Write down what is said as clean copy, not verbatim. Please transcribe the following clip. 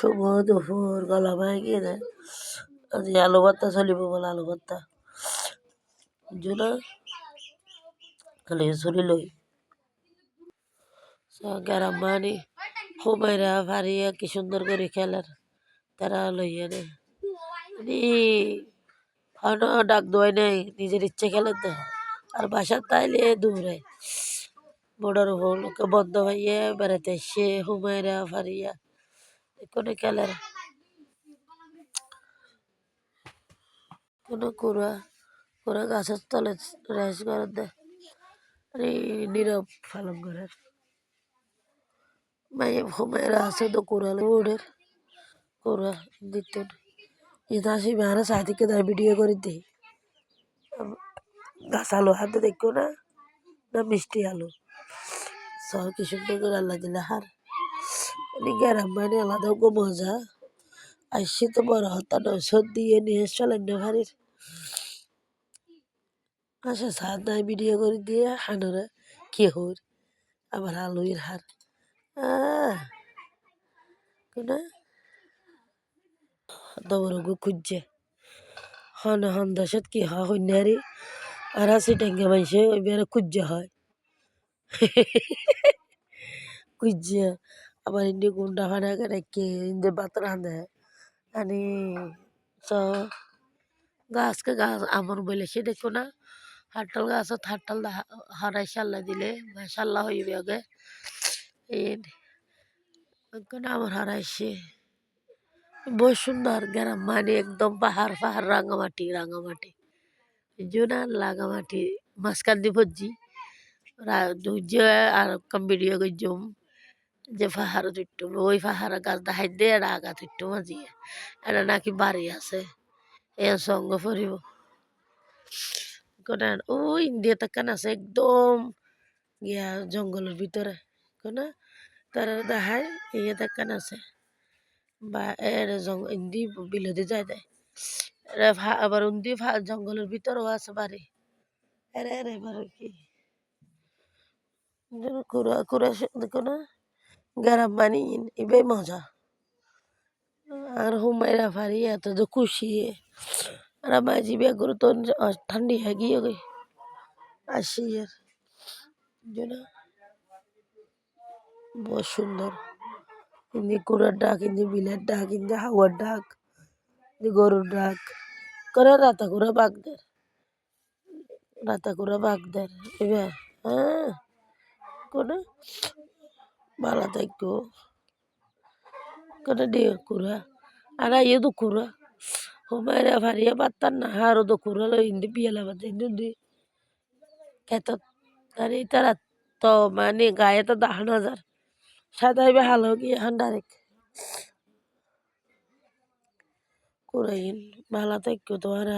শুভ দুপুর গলা ভাই গিয়ে দেয় আজ আলু ভর্তা চলিব বলে আলু ভর্তা জুনা খালি চলি লই গ্যারাম মানি হুমাইরা ফারিয়া কি সুন্দর করে খেলার তারা লইয়া নে ডাক দোয় নাই নিজের ইচ্ছে খেলেন না আর বাসার তাইলে দূরে বর্ডার ওকে বন্ধ হইয়ে বেড়াতে সে হুমাইরা ফারিয়া কোনো খেলার কোনো কুড়া কুড়া গাছের তলে রেস করে দেয় নীরব ফালন করে মায়ে হুমাইরা আছে তো কুড়ালে ওড়ের কুড়া দিত এটা আসি মেহারা সাথে তার ভিডিও করে দিই গাছ আলু হাতে দেখো না না মিষ্টি আলু সব কি সুন্দর করে আল্লাহ দিলে হার গ্যারাম মানে আলাদা গো মজা আসছি তো বড় হতা নয় দিয়ে নিয়ে চলেন না ভারির আচ্ছা সাদ নাই ভিডিও করে দিয়ে হানোরা কি হর আবার আলুর হার কোনা দবর গো খুঁজছে হন হন দশত কি হন্যারি আর আছে টেঙ্গে মাইসে ওই বেড়ে খুঁজছে হয় খুঁজছে আবার ইন্দি গুন্ডা ফানা রেখে ইন্দি বাত রাঁধে আনি চ গাছকে গাছ আমার বলে সে দেখো না হাট্টাল গাছত হাট্টাল হরাই সাল্লা দিলে সাল্লা হইবে আগে এই আমার হারাইছে বহু সুন্দর গ্রাম মানে একদম পাহাড় পাহাড় রাঙামাটি রাঙামাটি জোনা লাগামাটি মাঝখান দিয়ে ভজি আর কম ভিডিও করছুম যে পাহাড় তুট্টুম ওই পাহাড় গাছ দেখাই দে এটা আগা তুট্টু মাঝিয়ে এটা নাকি বাড়ি আছে এ সঙ্গ ফুরিব কোন ও ইন্ডিয়াতে কান আছে একদম গিয়া জঙ্গলের ভিতরে কোন তারা দেখায় ইয়ে কান আছে বা এর ইন্দি বিলতে যায় দেয় আবার উন্দি জঙ্গলের ভিতরেও আছে বাড়ি এরে এরে এবার কি কুড়া কুড়া দেখো না গ্যারাম বানি ইবে মজা আর হুমাইরা ফারি এত তো খুশি আর মাঝি বিয়া করে তো ঠান্ডি হয়ে গিয়ে গই আসি আর জন্য বহুত সুন্দর ইন্দি কুড়ার ডাক ইন্দি বিলের ডাক ইন্দি হাওয়ার ডাক ইন্দি গরুর ডাক করে রাতা করে বাগদের রাতা করে বাগদের এবার হ্যাঁ কোনো ভালো থাকো কোনো দিয়ে কুড়া আর ইয়ে তো কুড়া হুমায়রা ফারিয়া পাত্তার না হারও তো কুড়া লো ইন্দি পিয়ালা বাজে ইন্দি খেত তার তারা তো মানে গায়ে তো 10,000 সাদাইবে হালো কি এখন ডাইরেক্ট কুড়াইন ভালো থাকো তোমারা